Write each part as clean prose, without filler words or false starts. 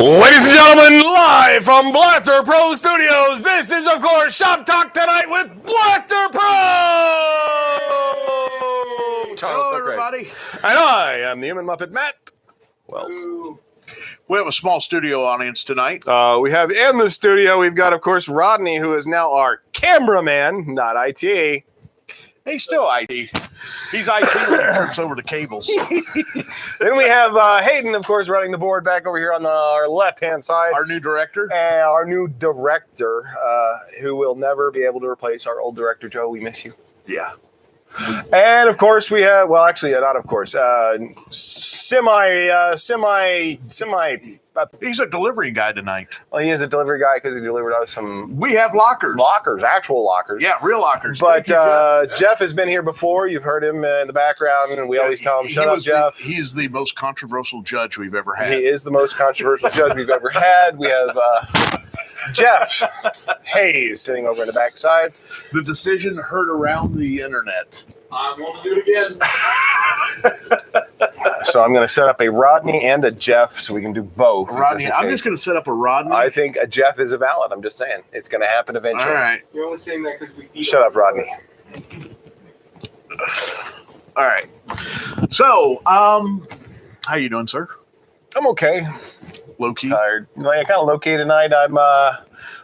Ladies and gentlemen, live from BlasterPro's studios, this is, of course, Shop Talk Tonight with BlasterPro! Hello, everybody. And I am the Human Muppet Matt Wells. We have a small studio audience tonight. We have in the studio, we've got, of course, Rodney, who is now our cameraman, not IT. He's still IT. He's IT when he trips over the cables. Then we have Hayden, of course, running the board back over here on our left-hand side. Our new director. And our new director, who will never be able to replace our old director, Joe. We miss you. Yeah. And, of course, we have, well, actually, not of course, He's a delivery guy tonight. Well, he is a delivery guy because he delivered us some... We have lockers. Lockers, actual lockers. Yeah, real lockers. But Jeff has been here before. You've heard him in the background, and we always tell him, shut up, Jeff. He is the most controversial judge we've ever had. He is the most controversial judge we've ever had. We have Jeff Hayes sitting over in the backside. The decision heard around the internet. I'm going to do it again. So I'm going to set up a Rodney and a Jeff so we can do both. Rodney, I'm just going to set up a Rodney. I think a Jeff is a valid. I'm just saying. It's going to happen eventually. All right. You're only saying that because we eat. Shut up, Rodney. All right. So, how you doing, sir? I'm okay. Low key. Tired. Like, kind of low key tonight. I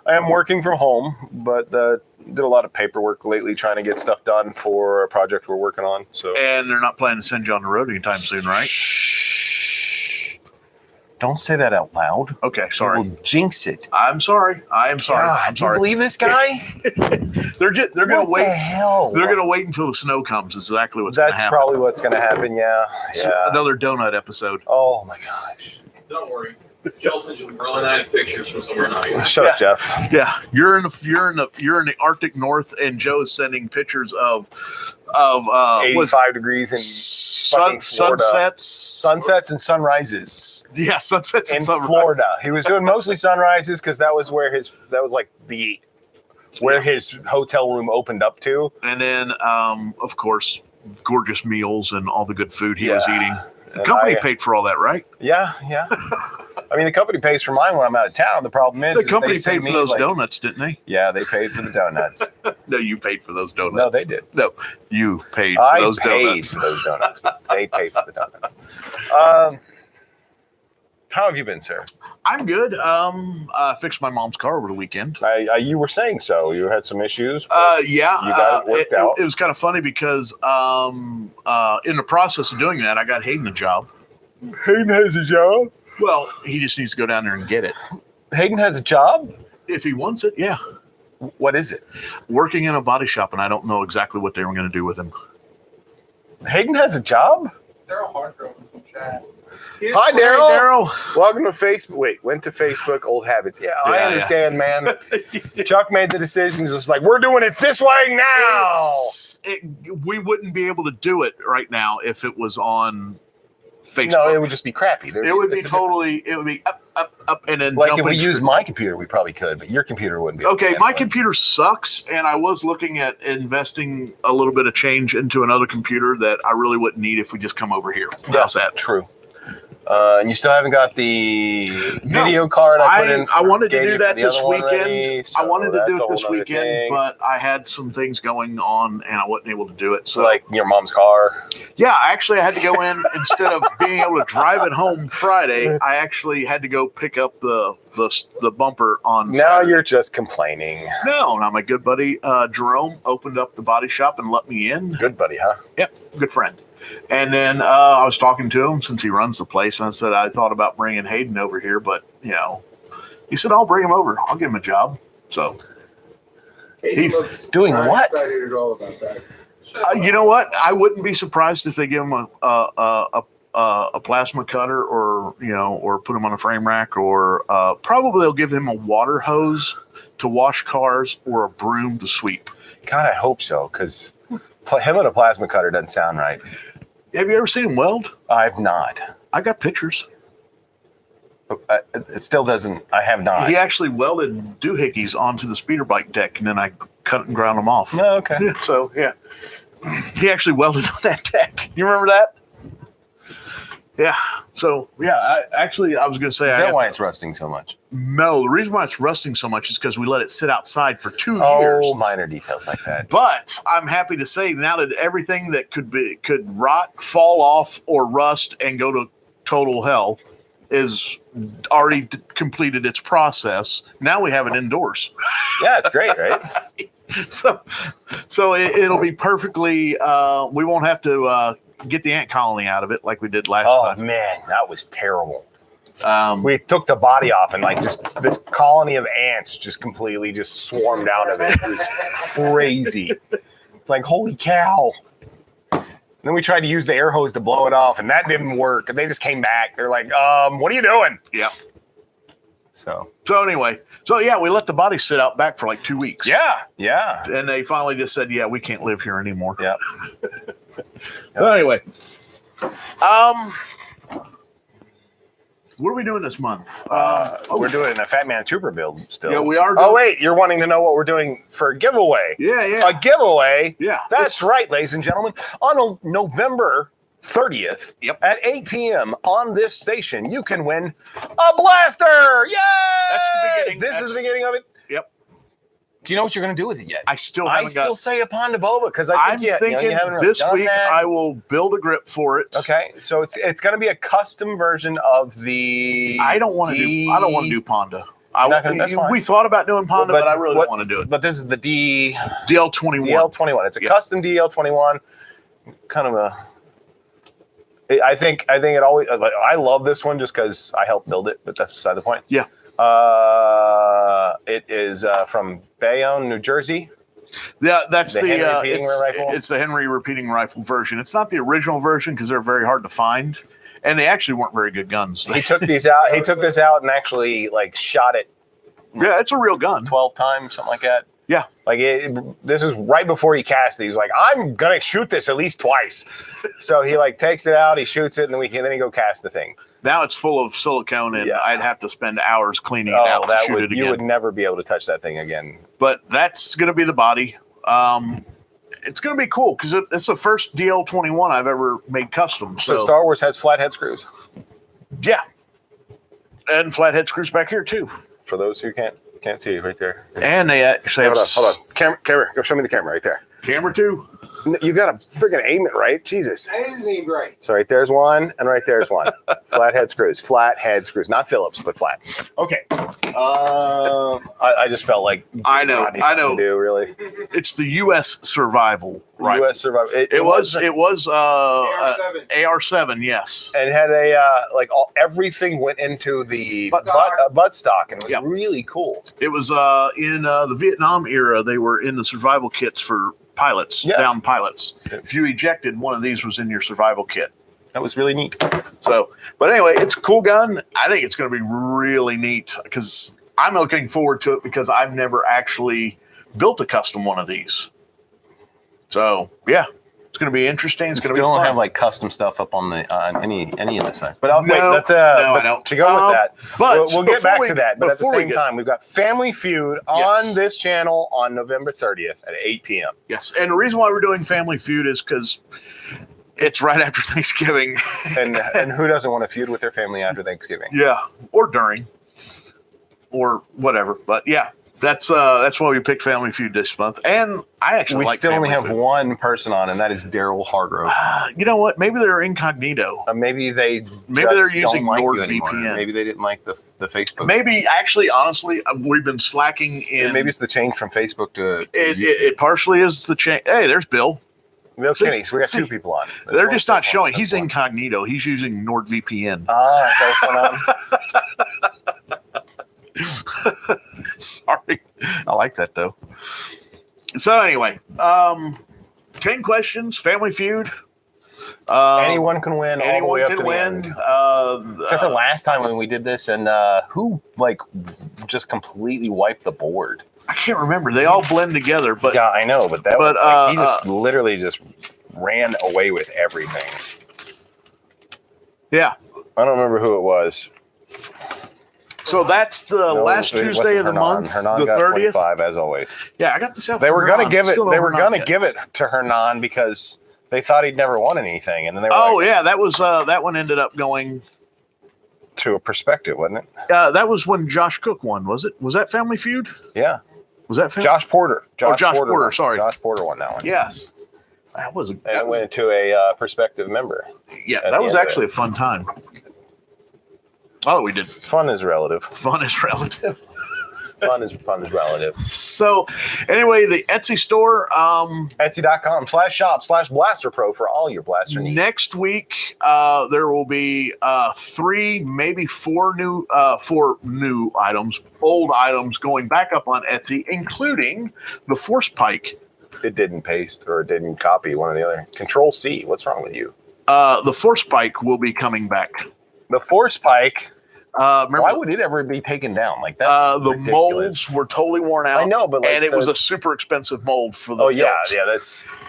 am working from home, but did a lot of paperwork lately trying to get stuff done for a project we're working on. So. And they're not planning to send you on the road anytime soon, right? Shh. Don't say that out loud. Okay, sorry. We'll jinx it. I'm sorry. I am sorry. God, I'm do you sorry. believe this guy? They're gonna What wait. the hell? They're gonna wait until the snow comes. Is exactly what's gonna That's happen. probably what's going to happen. Yeah. Yeah. Another donut episode. Oh my gosh. Don't worry. Jill sent you really nice pictures from somewhere nice. Shut up, Jeff. Yeah, you're in the Arctic North, and Joe's sending pictures of 85 degrees in fucking Florida. Sunsets and sunrises Yeah, sunsets in and sunrises. Florida. He was doing mostly sunrises because that was where his hotel room opened up to. And then, of course, gorgeous meals and all the good food he was eating. The And company paid for all that, right? Yeah. I mean, the company pays for mine when I'm out of town. The problem is The company they say paid for me, those like, donuts, didn't they? Yeah, they paid for the donuts. No, you paid for those donuts. No, they did. No, you paid for I those paid donuts. for those donuts, but they paid for the donuts. How have you been, sir? I'm good. Fixed my mom's car over the weekend. You were saying so. You had some issues. Yeah, You got it worked out? It was kind of funny because in the process of doing that, I got Hayden a job. Hayden has a job. Well, he just needs to go down there and get it. Hayden has a job? If he wants it, yeah. What is it? Working in a body shop, and I don't know exactly what they were going to do with him. Hayden has a job? Daryl Harker in some chat. Hi, Daryl. Hey, Daryl. Welcome to Facebook. Wait, went to Facebook, old habits. Yeah, I Yeah, understand, man. Chuck made the decision. Just like, we're doing it this way now. We wouldn't be able to do it right now if it was on Facebook. No, it would just be crappy. It would be up, and then like if jumping we used straight. my computer, we probably could, but your computer wouldn't be. Okay, my computer sucks, and I was looking at investing a little bit of change into another computer that I really wouldn't need if we just come over here. How's that? True. And you still haven't got the video card I put in. I wanted to gave do you that for the this other one weekend. already, so I wanted to that's do a it this whole nother weekend, thing. but I had some things going on, and I wasn't able to do it. So, like your mom's car. yeah, actually, I had to go in instead of being able to drive it home Friday. I actually had to go pick up the bumper on. Now Saturday. you're just complaining. No, now my good buddy Jerome opened up the body shop and let me in. Good buddy, huh? Yep, good friend. And then I was talking to him since he runs the place, and I said I thought about bringing Hayden over here, but he said I'll bring him over. I'll give him a job. So He's doing what? Excited at all about that. you know what? I wouldn't be surprised if they give him a plasma cutter, or put him on a frame rack, or probably they'll give him a water hose to wash cars or a broom to sweep. God, I hope so, because him with a plasma cutter doesn't sound right. Have you ever seen him weld? I've not. I got pictures. It still doesn't. I have not. He actually welded doohickeys onto the speeder bike deck, and then I cut and ground them off. No, okay. Yeah, so, yeah. He actually welded on that deck. You remember that? Yeah. So, yeah, I was going to say. Is that why it's rusting so much? No, the reason why it's rusting so much is because we let it sit outside for 2 years. Oh, minor details like that. But I'm happy to say now that everything that could rot, fall off, or rust and go to total hell is already completed its process. Now we have it indoors. Yeah, it's great, right? So it'll be perfectly. We won't have to get the ant colony out of it like we did last time. Oh man, that was terrible. We took the body off, and like just this colony of ants just completely just swarmed out of it. It was crazy. It's like, holy cow. And then we tried to use the air hose to blow it off, and that didn't work. And they just came back. They're like, what are you doing? Yeah. So anyway, yeah, we let the body sit out back for like 2 weeks. Yeah. And they finally just said, yeah, we can't live here anymore. Yeah. So anyway, what are we doing this month? We're doing a Fat Man Trooper build still. Yeah, we are. Oh, wait, you're wanting to know what we're doing for a giveaway. Yeah. A giveaway? Yeah. That's right, ladies and gentlemen. On November 30th Yep. at 8 p.m. on this station, you can win a blaster. Yay! That's the beginning. This is the beginning of it. Yep. Do you know what you're going to do with it yet? I still haven't still say a Ponda Boba because I'm you thinking haven't really this done week that. I will build a grip for it. Okay, so it's going to be a custom version of the. I don't want to do Ponda. That's fine. We thought about doing Ponda, but I really don't want to do it. But this is the DL21. DL21. It's a custom DL21. Kind of a. I think it always. I love this one just because I helped build it, but that's beside the point. Yeah. It is from Bayonne, New Jersey. Yeah, that's the Henry repeating rifle. It's the Henry repeating rifle version. It's not the original version because they're very hard to find, and they actually weren't very good guns. He took these out. He took this out and actually shot it. Yeah, it's a real gun. 12 times, something like that. Yeah. This is right before he cast it. He's like, I'm gonna shoot this at least twice. So he takes it out, he shoots it, and then he go cast the thing. Now it's full of silicone, and I'd have to spend hours cleaning it out to shoot it again. You would never be able to touch that thing again. But that's going to be the body. It's going to be cool because it's the first DL21 I've ever made custom. So Star Wars has flathead screws. Yeah, and flathead screws back here too. For those who can't see right there. And they actually hold on. Camera, go show me the camera right there. Camera too. You got to freaking aim it right. Jesus. That is aimed right. So right there's one, and right there's one. Flathead screws, not Phillips, but flat. Okay. I just felt like I know. To do, really. It's the U.S. survival rifle. U.S. survival. It was AR-7, yes. And it had a everything went into the buttstock, and it was really cool. It was in the Vietnam era. They were in the survival kits for pilots, down pilots. If you ejected, one of these was in your survival kit. That was really neat. So, but anyway, it's a cool gun. I think it's going to be really neat because I'm looking forward to it because I've never actually built a custom one of these. So, yeah, it's going to be interesting. It's going to be fun. Don't have custom stuff up on any of this side. But I don't. To go with that, but we'll get back to that. But at the same time, we've got Family Feud on this channel on November 30th at 8 p.m. Yes, and the reason why we're doing Family Feud is because it's right after Thanksgiving. and who doesn't want to feud with their family after Thanksgiving? Yeah, or during, or whatever. But yeah, that's why we picked Family Feud this month. And I actually we still only have one person on, and that is Daryl Hargrove. You know what? Maybe they're incognito. Maybe they're using NordVPN. Maybe they didn't like the Facebook. Maybe actually, honestly, we've been slacking in. Maybe it's the change from Facebook to. It partially is the change. Hey, there's Bill. Bill Kinney. So we got two people on. They're just not showing. He's incognito. He's using NordVPN. Is that what's going on? Sorry. I like that, though. So, anyway, 10 questions, Family Feud. Anyone can win. Anyone can win. Except for last time when we did this, and who just completely wiped the board? I can't remember. They all blend together, but yeah, I know. But he just literally just ran away with everything. Yeah, I don't remember who it was. So that's the last Tuesday of the month, Hernan the got 30th. 25 as always. Yeah, I got this out. They were gonna give it. They were gonna give it to Hernan because they thought he'd never won anything, and then they were that was that one ended up going to a perspective, wasn't it? That was when Josh Cook won. Was it? Was that Family Feud? Yeah. Was that Josh Porter? Josh Porter. Sorry, Josh Porter won that one. Yes, that was. That went to a perspective member. Yeah, that was actually a fun time. Oh, we did. Fun is relative. Fun is relative. Fun is relative. So, anyway, the Etsy store. Etsy.com/shop/BlasterPro for all your blaster needs. Next week, there will be 3, maybe 4 new items, old items going back up on Etsy, including the Force Pike. It didn't paste or it didn't copy one or the other. Control-C. What's wrong with you? The Force Pike will be coming back. The Force Pike. Remember, why would it ever be taken down? That's the ridiculous. molds were totally worn out. I know, but it was a super expensive mold for the.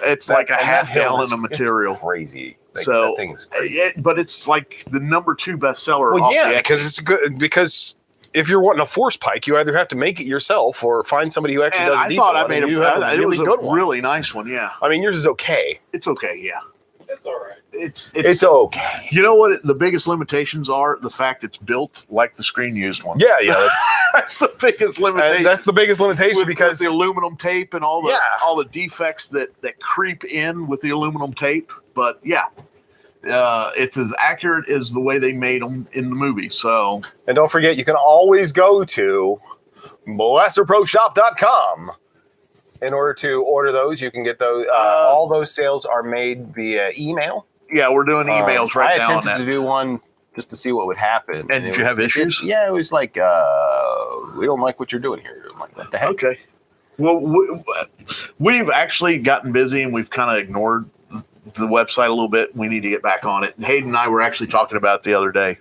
It's like a half gallon of material. It's crazy. So that thing's crazy. But it's like the number 2 bestseller. Well, yeah, because it's good. Because if you're wanting a Force Pike, you either have to make it yourself or find somebody who actually does a decent one. I thought I made it was a really nice one. Yeah, I mean, yours is okay. It's okay. Yeah. It's all right. It's okay. You know what the biggest limitations are? The fact it's built like the screen used one. Yeah, yeah. That's the biggest limitation. That's the biggest limitation because because the aluminum tape and all the defects that creep in with the aluminum tape. But yeah, it's as accurate as the way they made them in the movie. So, and don't forget, you can always go to BlasterProShop.com. In order to order those, you can get those. All those sales are made via email. Yeah, we're doing emails right now. I attempted to do one just to see what would happen. And did you have issues? Yeah, it was like, we don't like what you're doing here. I'm like, what the heck? Okay. Well, we've actually gotten busy and we've kind of ignored the website a little bit. We need to get back on it. And Hayden and I were actually talking about it the other day.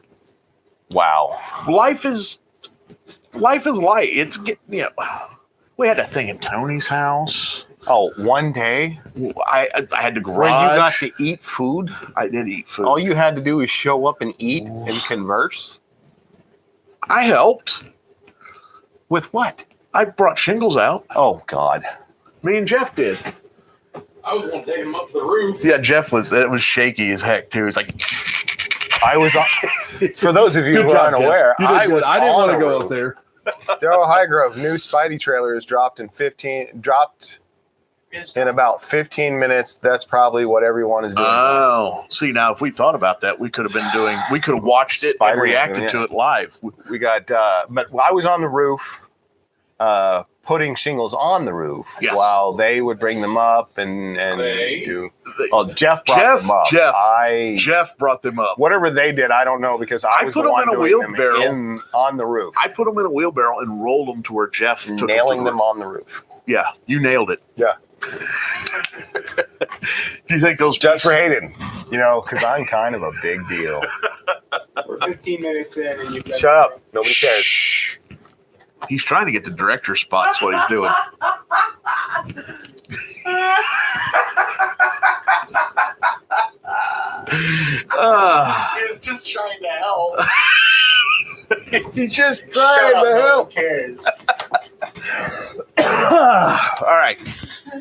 Wow. Life is light. It's we had a thing at Tony's house. Oh, one day I had to garage. where you got to eat food. I did eat food. All you had to do was show up and eat and converse. I helped. With what? I brought shingles out. Oh God. Me and Jeff did. I was going to take him up to the roof. Yeah, Jeff was shaky as heck too. It's like I was on, for those of you who aren't aware, I didn't want to go up there. Daryl Highgrove, new Spidey trailer is dropped in about 15 minutes. That's probably what everyone is doing. Oh, see now, if we thought about that, we could have watched it and reacted to it live. We got, but I was on the roof, putting shingles on the roof while they would bring them up and do. Oh, Jeff brought them up. Jeff brought them up. Whatever they did, I don't know because I was put the them one in a doing them wheelbarrow on the roof. I put them in a wheelbarrow and rolled them to where Jeff took nailing them on the roof. Yeah, you nailed it. Yeah. Do you think those just for Hayden? Because I'm kind of a big deal. We're 15 minutes in, and you've shut up. Nobody cares. Shh. He's trying to get the director spot. That's what he's doing. He was just trying to help. He's just trying to help. Who cares? All right.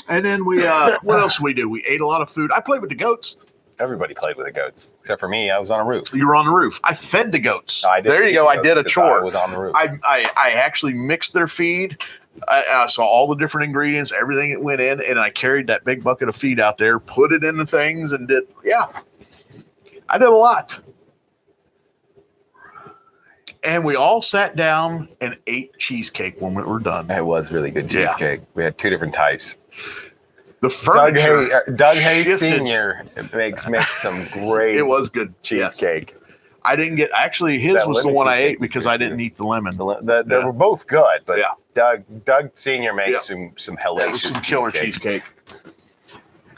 And then we, what else did we do? We ate a lot of food. I played with the goats. Everybody played with the goats, except for me. I was on a roof. You were on the roof. I fed the goats. I did. There you go. I did a chore. I was on the roof. I actually mixed their feed. I saw all the different ingredients, everything that went in, and I carried that big bucket of feed out there, put it in the things, and did. Yeah, I did a lot. And we all sat down and ate cheesecake when we were done. It was really good cheesecake. We had two different types. The furniture. Doug Hayes Sr. makes some great. It was good cheesecake. Yes. I didn't get his was the one I ate because I didn't eat the lemon. They were both good, but Doug Sr. makes some hellacious some killer cheesecake.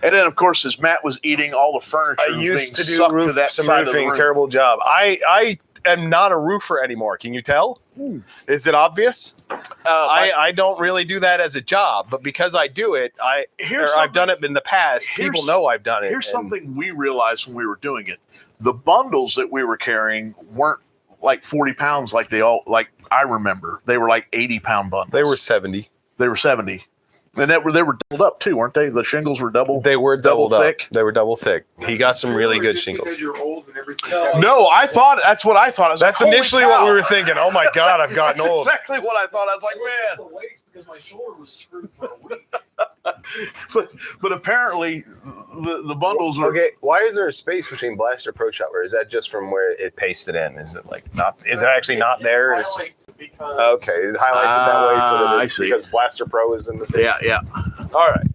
And then, of course, as Matt was eating all the furniture, I used to do some roofing. Terrible job. I am not a roofer anymore. Can you tell? Is it obvious? I don't really do that as a job, but because I do it, I've done it in the past. People know I've done it. Here's something we realized when we were doing it: the bundles that we were carrying weren't like 40 pounds like I remember. They were like 80-pound bundles. They were 70. They were 70. And they were doubled up too, weren't they? The shingles were double. They were double thick. Up. They were double thick. He got some really good shingles. Because you're old and everything. No, that's what I thought. That's initially what we were thinking. Oh my God, I've gotten old. That's exactly what I thought. I was like, man. The weight because my shoulder was screwed for a week. But apparently the bundles are okay. Why is there a space between Blaster Pro Shop, or is that just from where it pasted in? Is it like not? Is it actually not there? It's just okay. It highlights it that way, so I see. Because Blaster Pro is in the thing. Yeah. All right.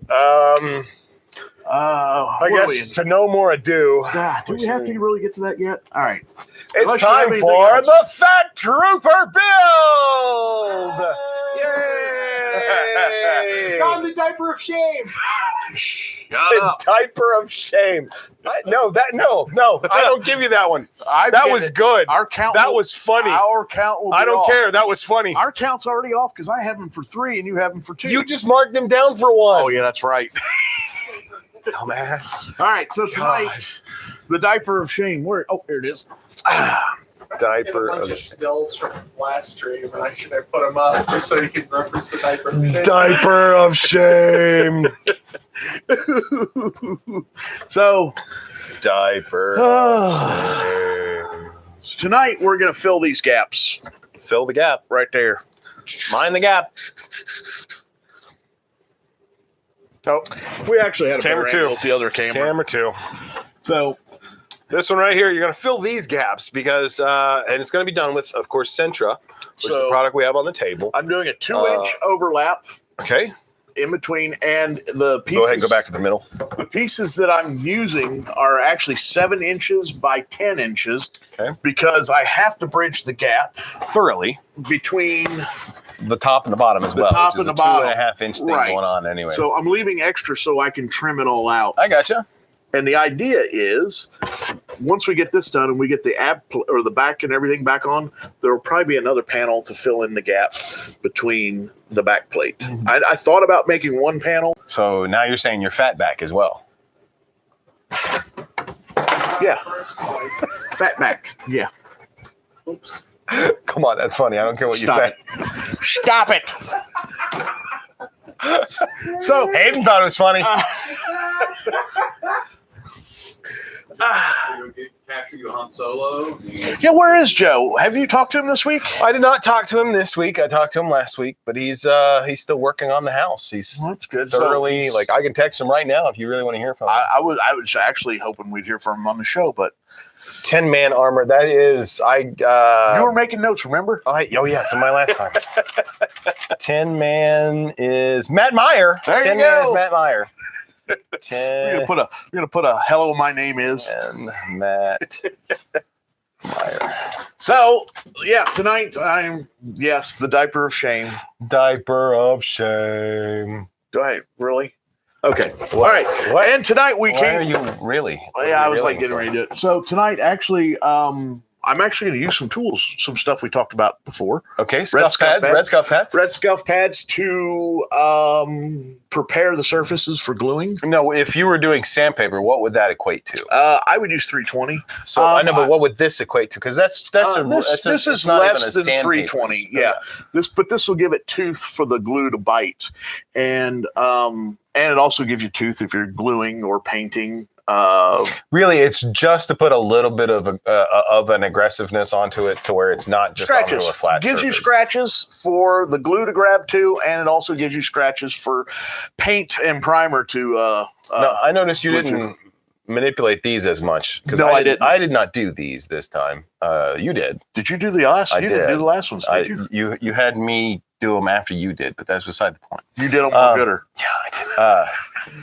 I guess to no more ado. Do we have to really get to that yet? All right. It's time for the Fat Trooper build. Yay! Found the diaper of shame. Shut up. Diaper of shame. No, I don't give you that one. That was good. Our count. That was funny. Our count will be I don't off. care. That was funny. Our count's already off because I have them for 3 and you have them for 2. You just marked them down for 1. Oh yeah, that's right. Dumbass. All right, so tonight, the diaper of shame. Where? Oh, here it is. Diaper a bunch of of stills from Livestream, and I should have put them up just so you can reference the diaper of shame. Diaper of shame. So, Diaper. So tonight we're going to fill these gaps. Fill the gap. Right there. Mind the gap. Oh, we actually had a Camera better two. angle with the other camera. Camera 2. So This one right here, you're going to fill these gaps because, and it's going to be done with, of course, Centra, which is the product we have on the table. I'm doing a 2-inch overlap Okay. in between, and the pieces. Go ahead and go back to the middle. The pieces that I'm using are actually 7 inches by 10 inches because I have to bridge the gap Thoroughly. between The top and the bottom as well. top which is and the a bottom. 2.5 inch thing going on anyway. So I'm leaving extra so I can trim it all out. I gotcha. And the idea is, once we get this done and we get the or the back and everything back on, there will probably be another panel to fill in the gap between the back plate. I thought about making one panel. So now you're saying your fat back as well. Yeah. Fat back. Yeah. Come on, that's funny. I don't care what you say. Stop it. So Hayden thought it was funny. Capture you Han Solo. yeah, where is Joe? Have you talked to him this week? I did not talk to him this week. I talked to him last week, but he's still working on the house. He's That's good. thoroughly So, like I can text him right now if you really want to hear from him. I was actually hoping we'd hear from him on the show, but 10-man armor. That is you were making notes, remember? oh yeah, it's in my last time. 10-man is Matt Meyer. There you 10-man go. is Matt Meyer. We're 10 gonna put a hello, my name is. and Matt Meyer. So yeah, tonight I'm the diaper of shame. Diaper of shame. Do I really? Okay. All right. What? And tonight we Why are came. you really? What Yeah, are I you was really like getting for? ready to do it. So tonight, actually, I'm actually going to use some tools, some stuff we talked about before. Okay, scuff pads, pads. red scuff pads. Red scuff pads to prepare the surfaces for gluing. No, if you were doing sandpaper, what would that equate to? I would use 320. So I know, but what would this equate to? Because this This is not even less a than sandpaper. 320. Yeah. This will give it tooth for the glue to bite, and it also gives you tooth if you're gluing or painting. Really, it's just to put a little bit of an aggressiveness onto it to where it's not just Scratches. onto a flat Gives you surface. scratches for the glue to grab to, and it also gives you scratches for paint and primer to. No, I noticed you glue didn't manipulate these as much because No, I didn't. I did not do these this time. You did. Did you do the last? I You didn't did. do the last ones, did you? You had me do them after you did, but that's beside the point. You did them more gooder. Yeah, I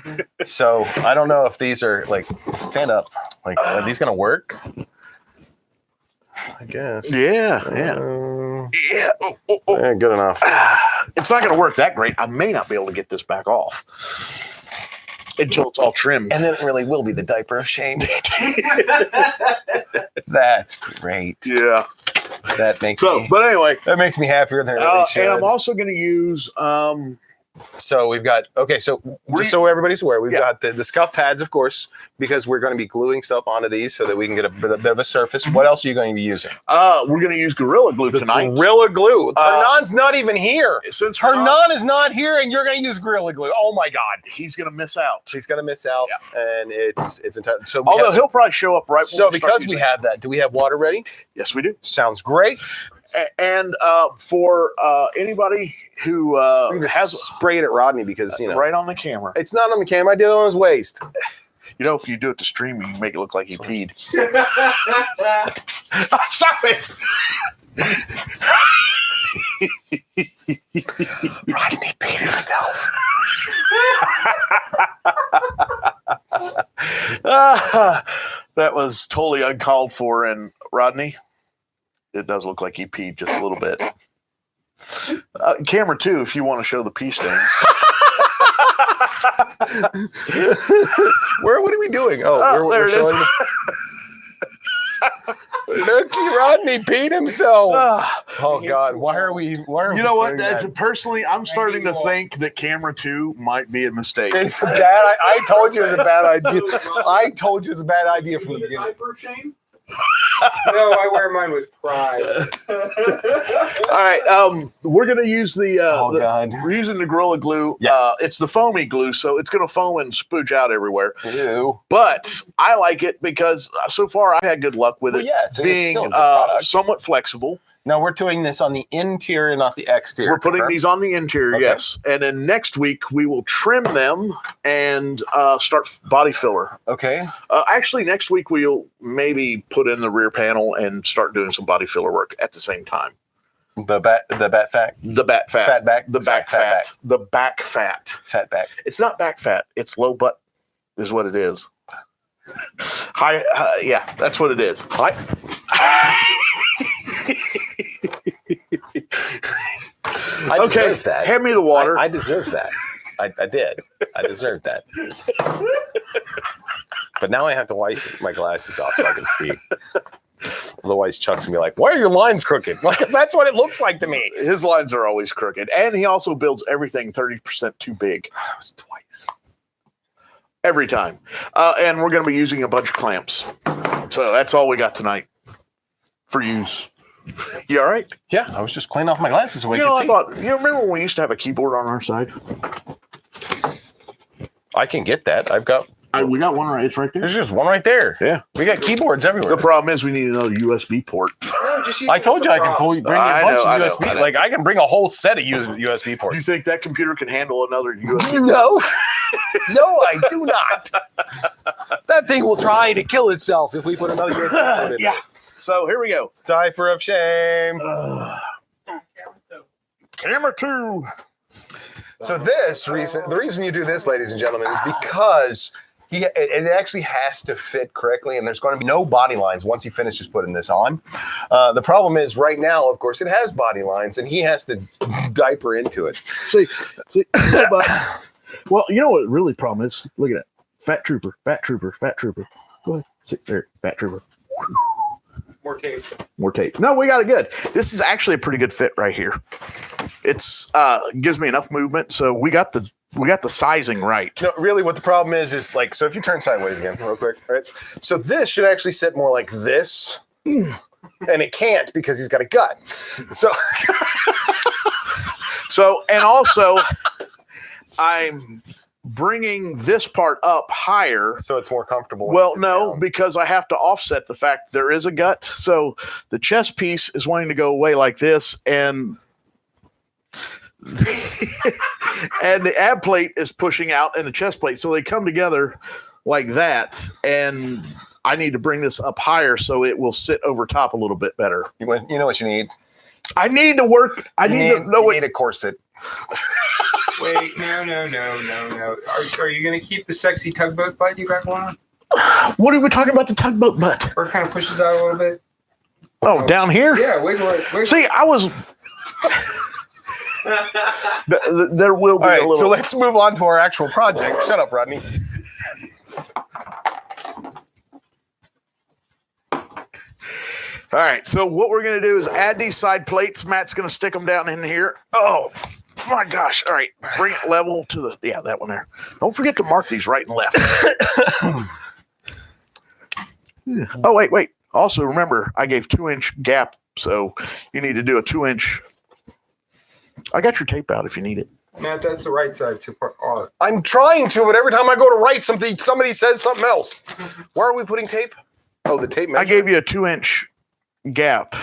did. So I don't know if these are like stand up. Like, are these gonna work? I guess. Yeah. Yeah, good enough. It's not going to work that great. I may not be able to get this back off until it's all trimmed. And then it really will be the diaper of shame. That's great. Yeah. That makes So, me, but anyway, that makes me happier than it really should. and I'm also going to use. So we've got so just so everybody's aware, we've Yeah. got the scuff pads, of course, because we're going to be gluing stuff onto these so that we can get a bit of a surface. What else are you going to be using? We're going to use Gorilla Glue tonight. Gorilla Glue. Hernan's not even here. Since Hernan is not here, and you're going to use Gorilla Glue. Oh my God, he's going to miss out. he's going to miss out, and it's entire. So Although he'll probably show up right. so when we start because we using have that, do we have water ready? it. Yes, we do. Sounds great. And for anybody who has sprayed it at Rodney because right on the camera, it's not on the camera. I did it on his waist. if you do it to stream, you can make it look like he peed. Stop it! Rodney peed himself. That was totally uncalled for. And Rodney, it does look like he peed just a little bit. Camera 2, if you want to show the pee stains. What are we doing? Oh, there we're it is. showing. Look, Rodney peed himself. Oh God, why are we? You know what? doing that? Personally, I'm starting to think that camera 2 might be a mistake. It's a bad. I told you it was a bad idea. I told you it was a bad idea from the beginning. Diaper of shame? No, I wear mine with pride. right. We're gonna use God. we're using the Gorilla Glue. Yes. It's the foamy glue, so it's gonna foam and spooge out everywhere. Ew. But I like it because so far I've had good luck with it. Well, yeah, it's being still a good product. somewhat flexible. Now we're doing this on the interior, not the exterior. We're putting correct? these on the interior, Okay. yes. And then next week we will trim them and start body filler. Okay. Actually, next week we'll maybe put in the rear panel and start doing some body filler work at the same time. The bat fat. The back fat. Fat back. The back Sorry, fat. fat back. The back fat. Fat back. It's not back fat. It's low butt is what it is. High, yeah, that's what it is. High. I Okay, deserve that. hand me the water. I deserve that. I did. I deserved that. But now I have to wipe my glasses off so I can see. Otherwise, Chuck's gonna be like, "Why are your lines crooked?" Because that's what it looks like to me. His lines are always crooked, and he also builds everything 30% too big. That was twice. Every time. And we're going to be using a bunch of clamps. So that's all we got tonight for use. You all right? Yeah, I was just cleaning off my glasses so we You could know, I see. thought, you remember when we used to have a keyboard on our side? I can get that. I've got. We got one right. It's right there. There's just one right there. Yeah. We got keyboards everywhere. The problem is we need another USB port. I told you I can bring you a I bunch know, of I USB. know. Like I can bring a whole set of USB Do you ports. think that computer can handle another USB? No, no, I do not. That thing will try to kill itself if we put another USB port in. Yeah. So here we go. Diaper of shame. Camera 2. So the reason you do this, ladies and gentlemen, is because it actually has to fit correctly, and there's going to be no body lines once he finishes putting this on. The problem is right now, of course, it has body lines, and he has to diaper into it. See, but, well, you know what really problem is? Look at that. Fat trooper, fat trooper, fat trooper. Go ahead. See, there, fat trooper. More tape. More tape. No, we got it good. This is actually a pretty good fit right here. It's gives me enough movement, so we got the sizing right. No, really, what the problem is like, so if you turn sideways again, real quick, right? So this should actually sit more like this, and it can't because he's got a gut. So, and also, I'm bringing this part up higher. so it's more comfortable. when Well, it sits no, down. because I have to offset the fact there is a gut. So the chest piece is wanting to go away like this, and and the ab plate is pushing out, and the chest plate. So they come together like that, and I need to bring this up higher so it will sit over top a little bit better. You know what you need? I need to work. I need to know you what. need a corset. Wait, no. Are you going to keep the sexy tugboat butt you got going on? What are we talking about? The tugboat butt? Or it kind of pushes out a little bit? Oh, down here. Yeah, wiggle it. See, I was. There will be All right, a little. so let's move on to our actual project. Shut up, Rodney. All right, so what we're going to do is add these side plates. Matt's going to stick them down in here. Oh, my gosh. All right, bring it level to the, yeah, that one there. Don't forget to mark these right and left. Oh, wait. Also, remember, I gave 2-inch gap, so you need to do a 2-inch. I got your tape out if you need it. Matt, that's the right side to part R. I'm trying to, but every time I go to write something, somebody says something else. Where are we putting tape? Oh, the tape measure. I gave you a 2-inch gap.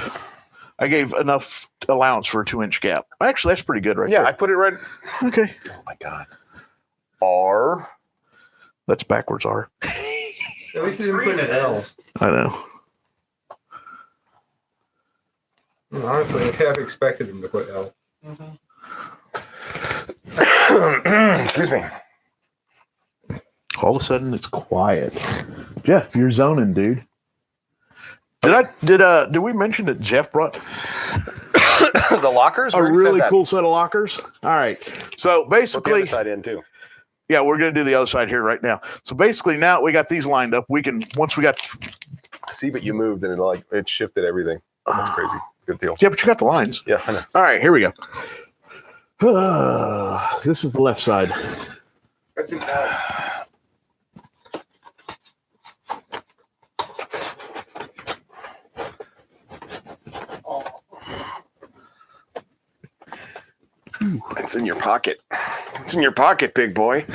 I gave enough allowance for a 2-inch gap. Actually, that's pretty good right Yeah, there. I put it right. Okay. Oh my God. R. That's backwards R. At least you didn't put an L. I know. Honestly, I half expected him to put L. Excuse me. All of a sudden, it's quiet. Jeff, you're zoning, dude. Did we mention that Jeff brought The lockers? a We already said really that. cool set of lockers? All right. So Put the basically, other side in too. yeah, we're going to do the other side here right now. So basically, now we got these lined up. We can once we got. See, but you moved and it shifted everything. That's crazy. Good deal. Yeah, but you got the lines. Yeah, I know. All right, here we go. This is the left side. That's an L. It's in your pocket. It's in your pocket, big boy.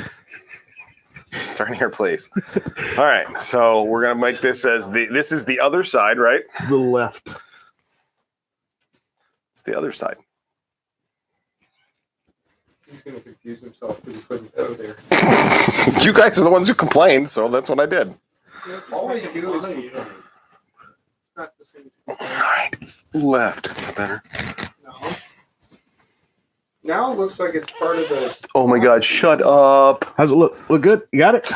Turn here, please. All right, so we're gonna make this as this is the other side, right? The left. It's the other side. He's going to confuse himself because he couldn't go there. You guys are the ones who complained, so that's what I did. All I do is complain. It's not the same. All right, left. Is that better? No. Now it looks like it's part of the. Oh my God! Shut up. How's it look? Look good? You got it?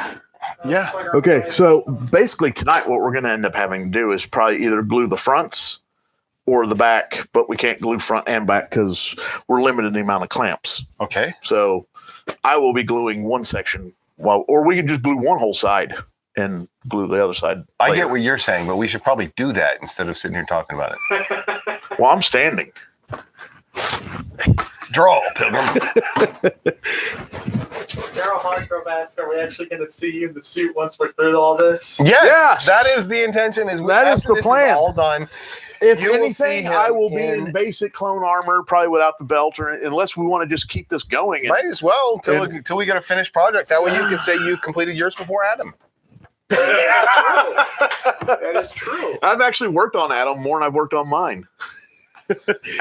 Yeah. Okay, so basically tonight what we're going to end up having to do is probably either glue the fronts or the back, but we can't glue front and back because we're limited in the amount of clamps. Okay. So I will be gluing one section, or we can just glue one whole side and glue the other side later. I get what you're saying, but we should probably do that instead of sitting here talking about it. Well, I'm standing. Draw, Pilgrim. Daryl Hardcrow, are we actually going to see you in the suit once we're through all this? Yes, that is the intention. That is the plan. All done. If You will see anything, him I will be in basic clone armor, probably without the belt, or unless we want to just keep this going. And, Might as well until we get a finished project. That way you can say you completed yours before Adam. That is true. I've actually worked on Adam more than I've worked on mine.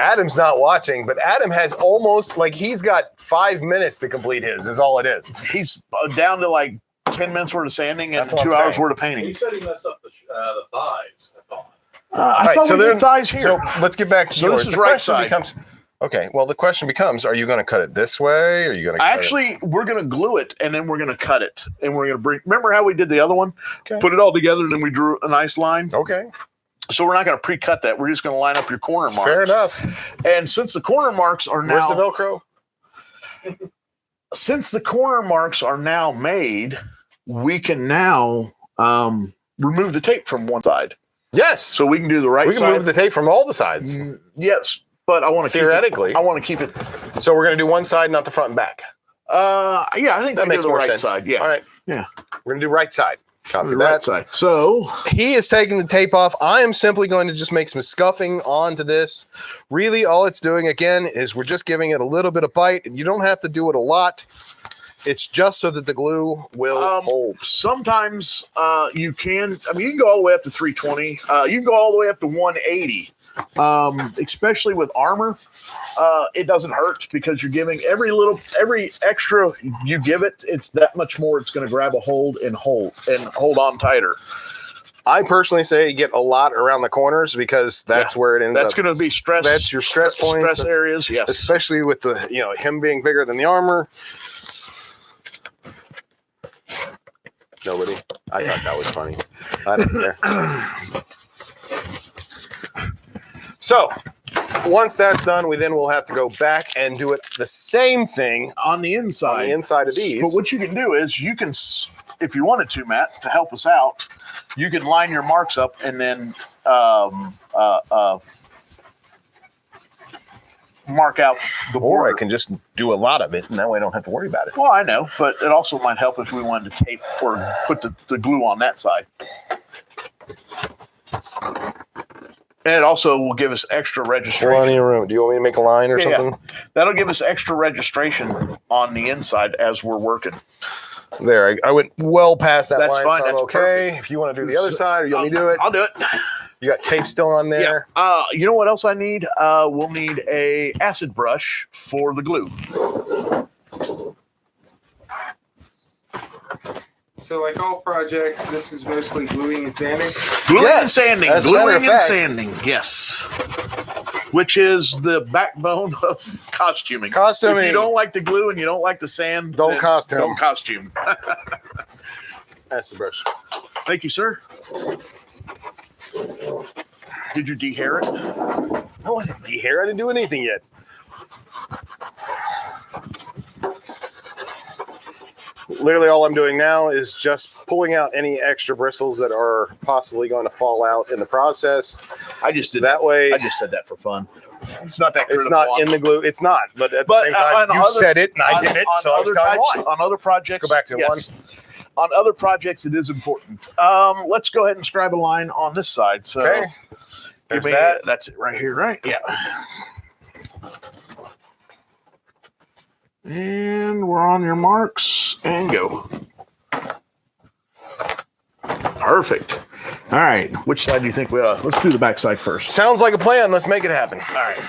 Adam's not watching, but Adam has almost he's got 5 minutes to complete his. Is all it is. He's down to like 10 minutes worth of sanding and That's what 2 I'm hours saying. worth of painting. You said he messed up the thighs. I thought. I Right, thought so we did there- thighs here. So let's get back to So yours. this is The right question side. becomes, okay, well, the question becomes, are you going to cut it this way? Or are you going to Actually, we're going to glue it and then we're going to cut it. And we're going to bring, remember how we did the other one? Okay. Put it all together and then we drew a nice line. Okay, So we're not going to pre-cut that. We're just going to line up your corner marks. fair enough. And since the corner marks are Where's the now, Velcro? made, we can now remove the tape from one side. Yes. So we can do the right We can side. move the tape from all the sides. Yes, but I want to Theoretically. I want to keep it. So we're going to do one side, not the front and back. Yeah, I think That we makes do the more right sense. side. Yeah, All right. Yeah. We're going to do right side. Copy the that. right side. So He is taking the tape off. I am simply going to just make some scuffing onto this. Really, all it's doing, again, is we're just giving it a little bit of bite. And you don't have to do it a lot. It's just so that the glue will hold. sometimes you can. I mean, you can go all the way up to 320. You can go all the way up to 180. Especially with armor, it doesn't hurt because you're giving every extra you give it. It's that much more. It's going to grab a hold and hold on tighter. I personally say get a lot around the corners because that's where it ends That's up. going to be stress. That's your stress points. Stress That's- areas. Yes. Especially with the him being bigger than the armor. Nobody. I thought that was funny. I don't care. So once that's done, we then will have to go back and do it the same thing on the inside. on the inside of these. But what you can do is you can, if you wanted to, Matt, to help us out, you can line your marks up and then mark out the Or border. I can just do a lot of it, and that way I don't have to worry about it. Well, I know, but it also might help if we wanted to tape or put the glue on that side. And it also will give us extra registration. Plenty of room. Do you want me to make a line or Yeah. something? That'll give us extra registration on the inside as we're working. There, I went well past that That's line. fine, So I'm that's okay. perfect. If you want to do the other side, or you want me to do it, I'll do it. you got tape still on there. Yeah. You know what else I need? We'll need a acid brush for the glue. So, like all projects, this is mostly gluing and sanding. Gluing Yes, and sanding. as a matter Gluing of and fact. sanding. Yes. Which is the backbone of costuming. Costuming. If you don't like the glue and you don't like the sand, Don't then costume. Don't costume. That's the brush. Thank you, sir. Did you dehair it? No, I didn't dehair. I didn't do anything yet. Literally, all I'm doing now is just pulling out any extra bristles that are possibly going to fall out in the process. I just did That way, I just said that for fun. It's not that it's critical. not in the glue. It's not. But at the But, same time, on you other- said it and I did it, so I was other telling types, why. on other projects. Let's go back to yes. On other projects, it is important. Let's go ahead and scribe a line on this side. So Okay. give There's me that. That's it right here, right? Yeah. And we're on your marks and go. Perfect. All right. Which side do you think we are? Let's do the back side first. Sounds like a plan. Let's make it happen. All right.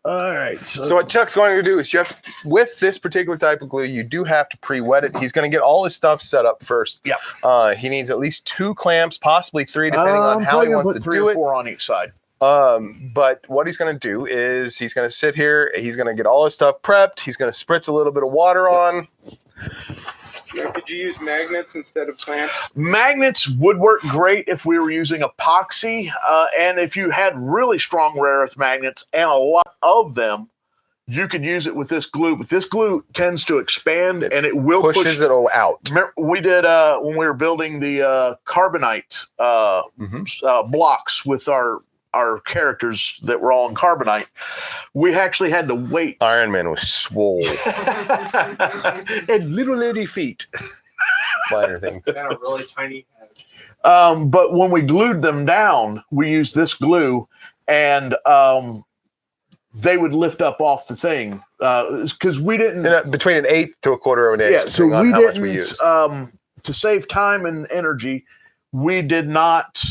All right. So what Chuck's going to do is you have to, with this particular type of glue, you do have to pre-wet it. He's going to get all his stuff set up first. Yeah. He needs at least 2 clamps, possibly 3, depending on how he wants to three do or it. 4 on each side. But what he's going to do is he's going to sit here. He's going to get all his stuff prepped. He's going to spritz a little bit of water on. Could you use magnets instead of clamps? Magnets would work great if we were using epoxy. And if you had really strong rare earth magnets and a lot of them, you could use it with this glue. But this glue tends to expand and it will pushes it all out. Remember, we did when we were building the carbonite blocks with our characters that were all in carbonite, we actually had to wait. Iron Man was swole. And little lady feet. Minor things. And a really tiny head. But when we glued them down, we used this glue, and they would lift up off the thing because we didn't between an 1/8 to a 1/4 of an inch. Yeah, so depending on we how didn't. much we used. To save time and energy, we did not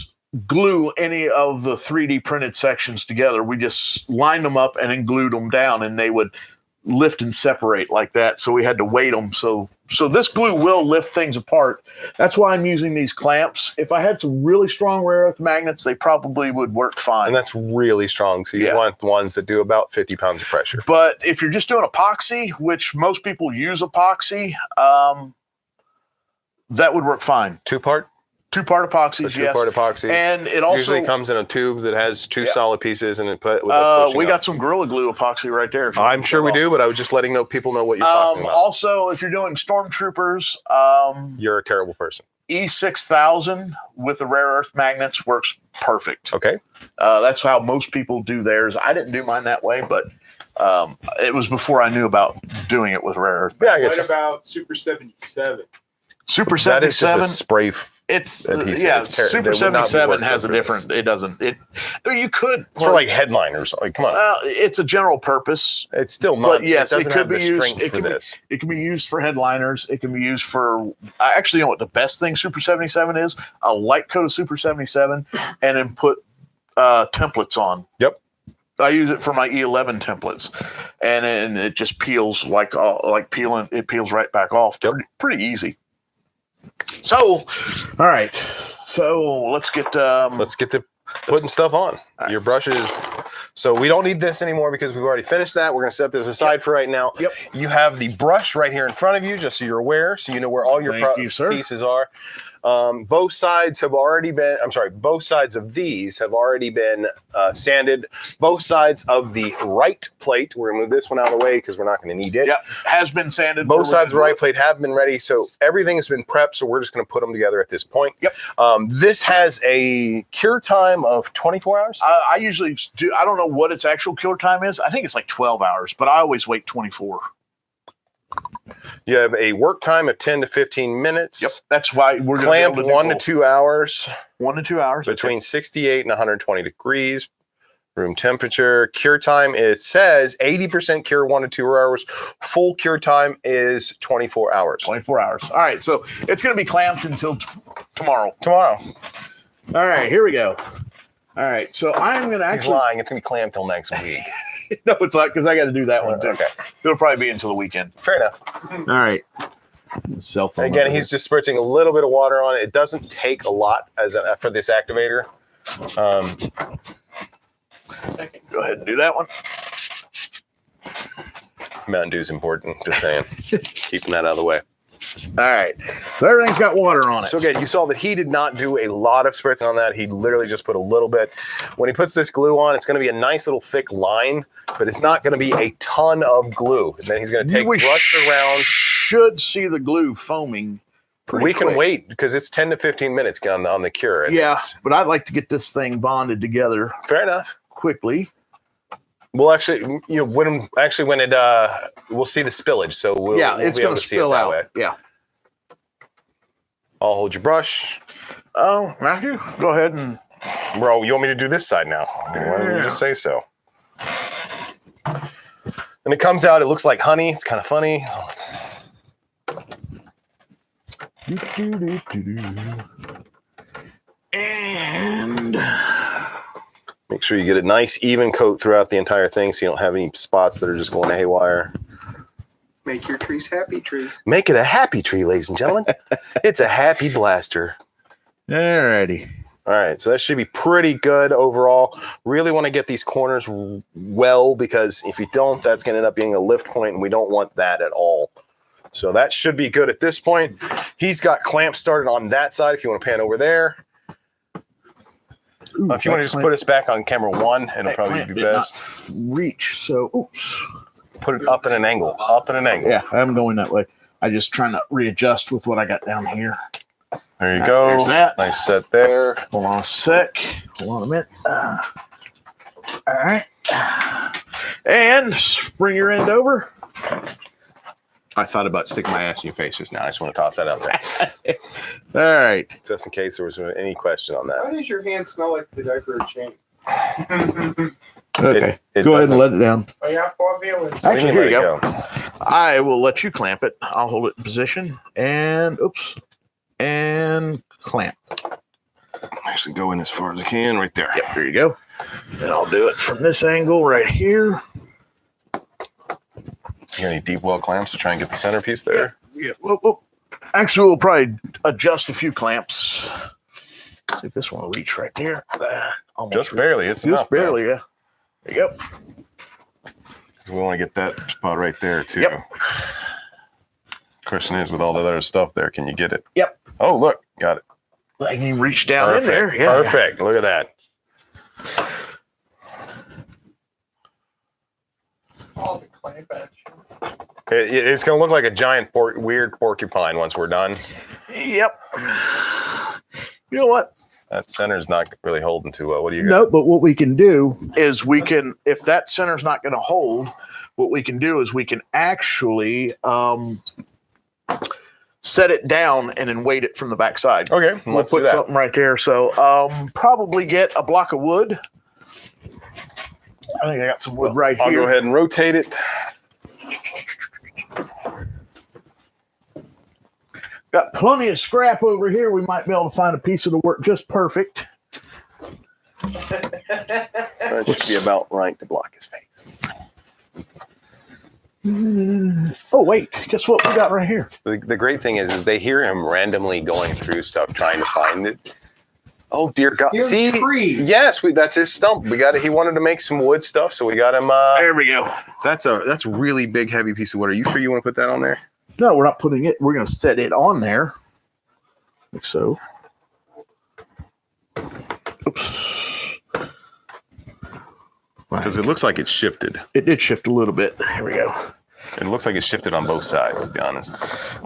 glue any of the 3D printed sections together. We just lined them up and then glued them down, and they would lift and separate like that. So we had to weight them. So this glue will lift things apart. That's why I'm using these clamps. If I had some really strong rare earth magnets, they probably would work fine. And that's really strong. So you want ones that do about 50 pounds of pressure. But if you're just doing epoxy, which most people use epoxy, that would work fine. 2-part? 2-part epoxies, yes. 2-part epoxy. And it also usually comes in a tube that has 2 solid pieces and it put with we got some Gorilla Glue epoxy right there. I'm sure we do, but I was just letting people know what you're talking about. Also, if you're doing stormtroopers, you're a terrible person. E6000 with the rare earth magnets works perfect. Okay. That's how most people do theirs. I didn't do mine that way, but it was before I knew about doing it with rare earth. Yeah, What about Super 77? Super 77. That is just a spray. It's adhesive. Super 77 has a different. It doesn't. I mean, you could. It's for like headliners. Like, come on. It's a general purpose. It's still not. But yes, it could be used. It can be used for headliners. It can be used for. I actually know what the best thing Super 77 is. A light coat of Super 77, and then put templates on. Yep. I use it for my E11 templates, and it just peels like peeling. It peels right back off. Pretty easy. So, all right. So let's get to putting stuff on. Right. Your brushes. So we don't need this anymore because we've already finished that. We're going to set this aside for right now. Yep. You have the brush right here in front of you, just so you're aware, so you know where all your pieces are. Both sides have already been, both sides of these have already been sanded. Both sides of the right plate, we're going to move this one out of the way because we're not going to need it. Yep, has been sanded. Both sides of the right plate have been ready, so everything has been prepped, so we're just going to put them together at this point. Yep. This has a cure time of 24 hours. I usually do, I don't know what its actual cure time is. I think it's like 12 hours, but I always wait 24. You have a work time of 10 to 15 minutes. Yep. That's why we're clamped 1 to 2 hours. 1 to 2 hours. Between 68 and 120 degrees. Room temperature. Cure time, it says 80% cure 1 to 2 hours. Full cure time is 24 hours. 24 hours. All right. So it's going to be clamped until tomorrow. Tomorrow. All right. Here we go. All right. So I'm going to actually. He's lying. It's going to be clamped till next week. No, it's not, because I got to do that one too. Okay. It'll probably be until the weekend. Fair enough. All right. Cell phone. Again, he's just spritzing a little bit of water on it. It doesn't take a lot for this activator. Go ahead and do that one. Mountain Dew is important. Just saying. Keeping that out of the way. All right. So everything's got water on it. So again, you saw that he did not do a lot of spritz on that. He literally just put a little bit. When he puts this glue on, it's going to be a nice little thick line, but it's not going to be a ton of glue. And then he's going to take brush around. Should see the glue foaming. We can wait because it's 10 to 15 minutes on the cure. Yeah, but I'd like to get this thing bonded together. Fair enough. Quickly. Well, actually, when it we'll see the spillage, so we'll it's going to spill out. Way. Yeah. I'll hold your brush. Oh, Matthew, go ahead and. Bro, you want me to do this side now? Why don't you just say so? And it comes out, it looks like honey. It's kind of funny. And make sure you get a nice even coat throughout the entire thing so you don't have any spots that are just going haywire. Make your trees happy trees. Make it a happy tree, ladies and gentlemen. It's a happy blaster. alrighty. All right, so that should be pretty good overall. Really want to get these corners well, because if you don't, that's going to end up being a lift point, and we don't want that at all. So that should be good at this point. He's got clamps started on that side if you want to pan over there. Ooh, If you want to just put us back on camera 1, it'll probably be best. Reach, so oops. Put it up at an angle. Up at an angle. Yeah, I'm going that way. I just trying to readjust with what I got down here. There you go. There's that. Nice set there. Hold on a sec. Hold on a minute. All right. And bring your end over. I thought about sticking my ass in your face just now. I just want to toss that out there. All right. Just in case there was any question on Why that. does your hand smell like the diaper of shame? Okay. It Go ahead doesn't. and let it down. Oh, yeah, 4 feelings. Actually, Let here you it go. I will let you clamp it. I'll hold it in position. And oops. And clamp. Actually go in as far as I can right there. Yep, there you go. And I'll do it from this angle right here. You got any deep well clamps to try and get the centerpiece there? Yeah. Whoop, whoop. Actually, we'll probably adjust a few clamps. See if this one will reach right there. Almost Just barely. It's Just enough. though. barely, yeah. There you go. 'Cause we want to get that spot right there too. Yep. Question is, with all the other stuff there, can you get it? Yep. Oh, look, got it. I can reach down Perfect. in there. Yeah. Perfect. Look at that. All the clamp action. It's going to look like a giant weird porcupine once we're done. Yep. You know what? That center's not really holding too well. What do you got? No, but what we can do is we can, if that center's not going to hold, what we can do is we can actually set it down and then weight it from the backside. Okay, We'll let's do put that. something right there. So probably get a block of wood. I think I got some wood right I'll here. go ahead and rotate it. Got plenty of scrap over here. We might be able to find a piece of the work just perfect. That should be about right to block his face. Oh, wait. Guess what we got right here? The great thing is they hear him randomly going through stuff trying to find it. Oh dear God! Here's See, the tree. yes, that's his stump. We got it. He wanted to make some wood stuff, so we got him. There we go. That's a really big, heavy piece of wood. Are you sure you want to put that on there? No, we're not putting it. We're going to set it on there. Like so. Oops. Because it looks like it's shifted. It did shift a little bit. Here we go. It looks like it's shifted on both sides, to be honest.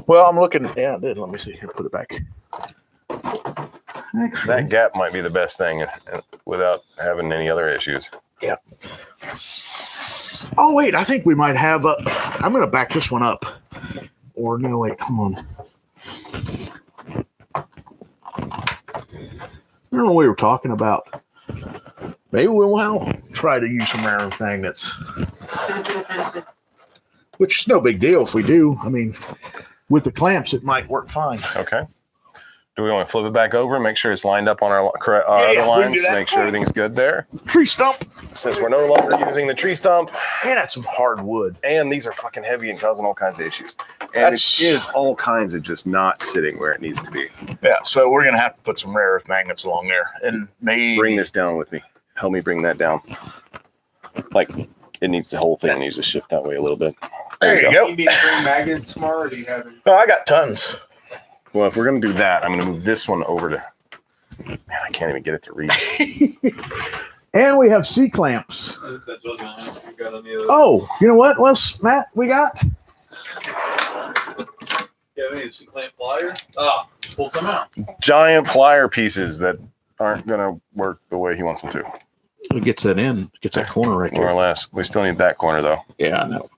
Well, I'm looking. Yeah, it did. Let me see here. Put it back. Actually, That gap might be the best thing without having any other issues. yeah. Oh, wait. I think we might have a. I'm going to back this one up. Or no, wait. Come on. I don't know what we were talking about. Maybe we'll try to use some rare earth magnets. Which is no big deal if we do. I mean, with the clamps, it might work fine. Okay. Do we want to flip it back over and make sure it's lined up on our Yeah, other we can lines? do that. Make sure everything's good there. Tree stump. Since we're no longer using the tree stump, And that's some hard wood. and these are fucking heavy and causing all kinds of issues. And That's- it is all kinds of just not sitting where it needs to be. Yeah, so we're going to have to put some rare earth magnets along there. And maybe. Bring this down with me. Help me bring that down. Like, it needs the whole thing needs to shift that way a little bit. There you go. You need to bring magnets tomorrow, or do you have any? Oh, I got tons. Well, if we're going to do that, I'm going to move this one over to... Man, I can't even get it to reach. And we have C clamps. That's what I was gonna ask. You got any of those? Oh, you know what else, Matt, we got? You have any of the clamp plier? Ah, pull some out. Giant plier pieces that aren't going to work the way he wants them to. It gets that in. Gets that corner right More or there. less. We still need that corner, though. Yeah, I know.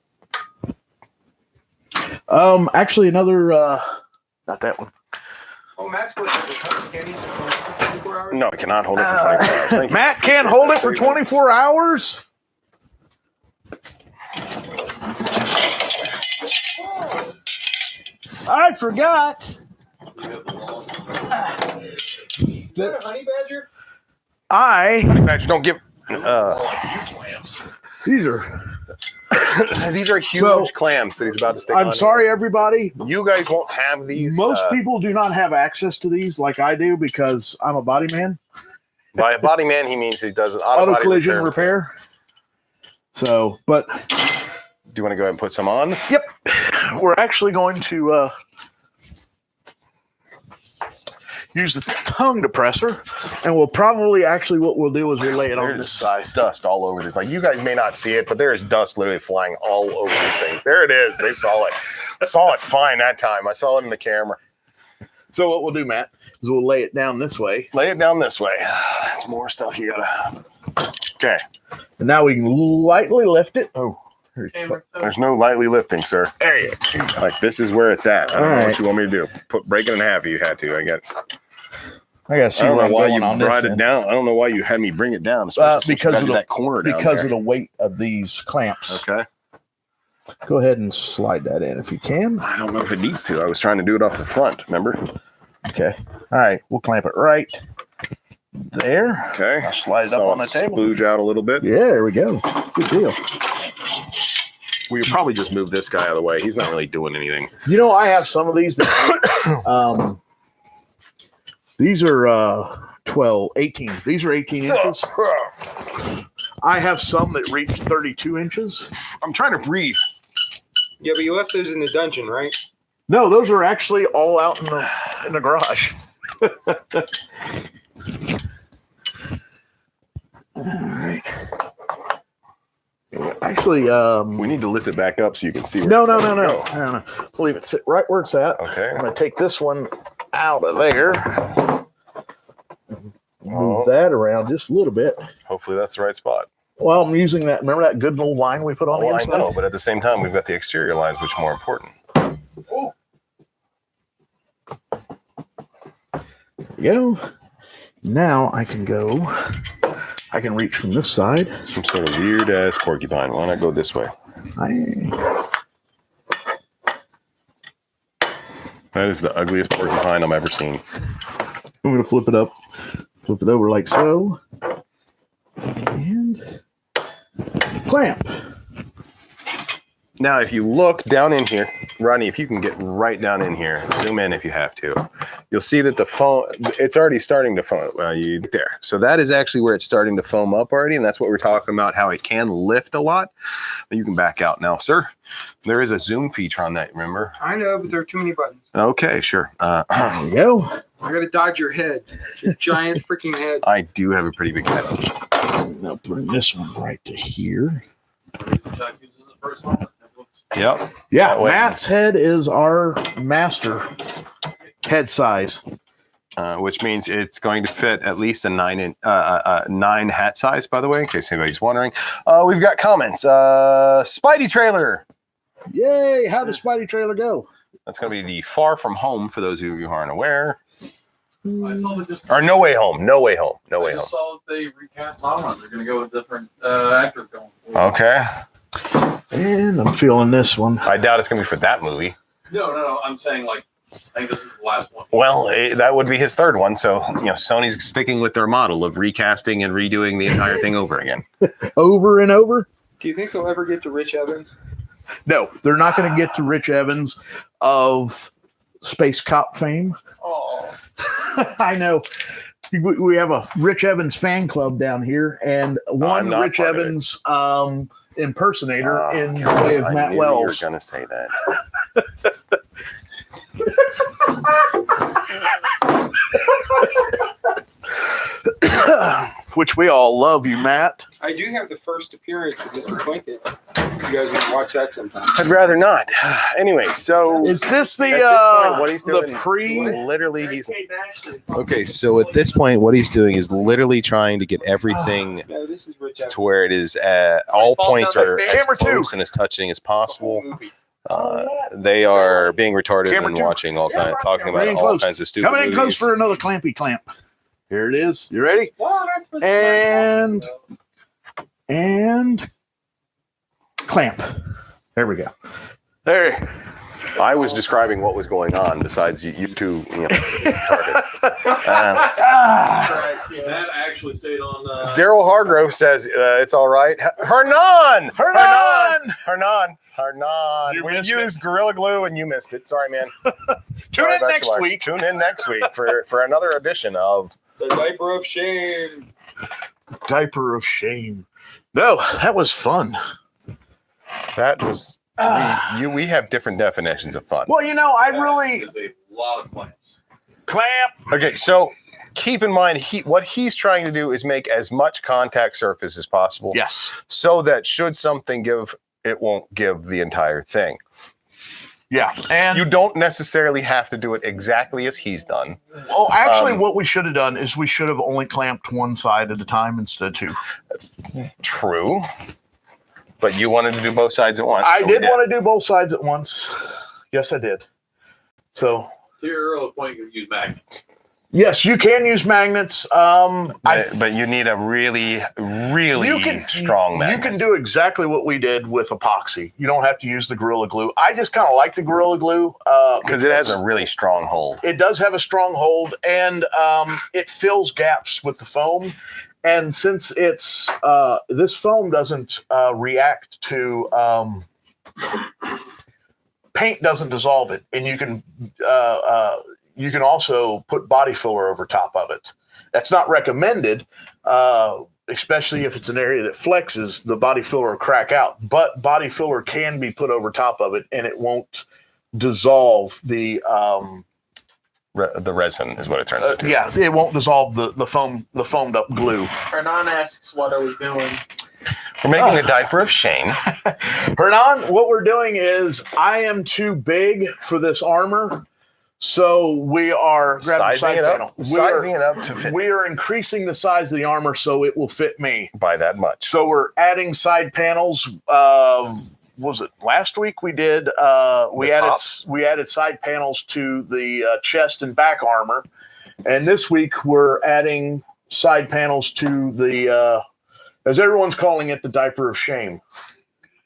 Actually, another, not that one. Oh, Matt's working with the candies for 24 hours. No, we cannot hold it for 24 hours. Thank you. Matt can't hold it for 24 hours? forgot. Is that a honey badger? Badger, don't give. These are These are huge So, clams that he's about to stick on. I'm sorry, everybody. You guys won't have these. Most people do not have access to these like I do because I'm a body man. By a body man, he means he does Auto collision repair. So, but do you want to go ahead and put some on? yep, we're actually going to use the tongue depressor, and we'll probably what we'll do is we'll lay it on this side. Dust all over this. Like, you guys may not see it, but there is dust literally flying all over these things. There it is. They saw it. Saw it fine that time. I saw it in the camera. So what we'll do, Matt, is we'll lay it down this way. Lay it down this way. That's more stuff you gotta. Okay. And now we can lightly lift it. Oh, There's no lightly lifting, sir. there you go. Like, this is where it's at. I don't know All what you want me to do. Break it in half if you had to. I gotta see I don't where know I'm why going you on brought this it end. down. I don't know why you had me bring it down, especially since you because gotta of do the- that corner down because there. of the weight of these clamps. Okay. Go ahead and slide that in if you can. I don't know if it needs to. I was trying to do it off the front, remember? Okay. All right. We'll clamp it right there. Okay. I'll slide it up on the table. Splooge out a little bit. Yeah, there we go. Good deal. We could probably just move this guy out of the way. He's not really doing anything. You know, I have some of these that these are 18. These are 18 inches. I have some that reach 32 inches. I'm trying to breathe. Yeah, but you left those in the dungeon, right? No, those are actually all out in the garage. All right. Actually, We need to lift it back up so you can see where no. it's gonna go. I'll leave it sit right where it's at. Okay. I'm going to take this one out of there. Move that around just a little bit. Hopefully that's the right spot. Well, I'm using that. Remember that good old line we put on the Oh, I inside? know, but at the same time, we've got the exterior lines, which are more important. There we go. Now I can reach from this side. Some sort of weird ass porcupine. Why not go this way? That is the ugliest porcupine I've ever seen. I'm going to flip it over like so. And clamp. Now, if you look down in here, Rodney, if you can get right down in here, zoom in if you have to, you'll see that the foam, it's already starting to foam. There. So that is actually where it's starting to foam up already. And that's what we're talking about, how it can lift a lot. But you can back out now, sir. There is a zoom feature on that, remember? I know, but there are too many buttons. Okay, sure. There we go. I gotta dodge your head. It's a giant freaking head. I do have a pretty big head. Now bring this one right to here. Chuck uses the first one. Yep. Yeah, That way. Matt's head is our master head size. Which means it's going to fit at least a 9 hat size, by the way, in case anybody's wondering. We've got comments. Spidey trailer. Yay! How does Spidey trailer go? That's going to be the Far From Home, for those of you who aren't aware. I saw that just. Or No Way Home. No Way Home. No Way I Home. just saw that they recast Lala. They're going to go with different actor going forward. Okay. And I'm feeling this one. I doubt it's going to be for that movie. No. I'm saying, like, I think this is the last one. Well, that would be his third one. So, Sony's sticking with their model of recasting and redoing the entire thing over again. Over and over? Do you think they'll ever get to Rich Evans? No, they're not going to get to Rich Evans of Space Cop fame. Oh. I know. We have a Rich Evans fan club down here, and one not Rich part of it. Evans impersonator in the God, way of I Matt knew Wells. You were going to say that. Which we all love you, Matt. I do have the first appearance of Mr. Plinkett. You guys want to watch that sometime? I'd rather not. Anyway, so Is this the at this point, what he's the doing, pre? literally he's Hey, Ashley. okay. So at this point, what he's doing is literally trying to get everything No, this is Rich Evans. to where it is all fall points down the are stairs. as Camera two. close and as touching as The whole possible. movie. They are being retarded Camera and two. watching all kinds, talking about Coming in all close. kinds of stupid Coming in close movies. for another clampy clamp. Here it is. You ready? And clamp. There we go. There. I was describing what was going on. Besides you two, target. That actually stayed on. Daryl Hargrove says it's all right. Hernan. We used Gorilla Glue and you missed it. Sorry, man. Tune in next week. Tune in next week for another edition of The Diaper of Shame. Diaper of Shame. No, that was fun. That was. We have different definitions of fun. Well, I really There's a lot of clamps. clamp. Okay, so keep in mind what he's trying to do is make as much contact surface as possible. Yes. So that should something give, it won't give the entire thing. Yeah, and You don't necessarily have to do it exactly as he's done. actually, what we should have done is we should have only clamped one side at a time instead of two. True. But you wanted to do both sides at once. I so did we want to do both sides at once. Yes, I did. So, To your earlier point, you can use magnets. yes, you can use magnets. But you need a really, really strong magnet. You can do exactly what we did with epoxy. You don't have to use the Gorilla Glue. I just kind of like the Gorilla Glue because it has a really strong hold. It does have a strong hold, and it fills gaps with the foam. And since it's this foam doesn't react to paint, doesn't dissolve it, and you can also put body filler over top of it. That's not recommended, especially if it's an area that flexes. The body filler will crack out, but body filler can be put over top of it, and it won't dissolve the resin is what it turns into. Yeah, it won't dissolve the foamed up glue. Hernan asks, what are we doing? We're making a diaper of shame. Hernan, what we're doing is I am too big for this armor, so we are Sizing it up to fit We are increasing the size of the armor so it will fit me by that much. So we're adding side panels. Was it last week we did? We added side panels to the chest and back armor, and this week we're adding side panels to the, as everyone's calling it, the diaper of shame.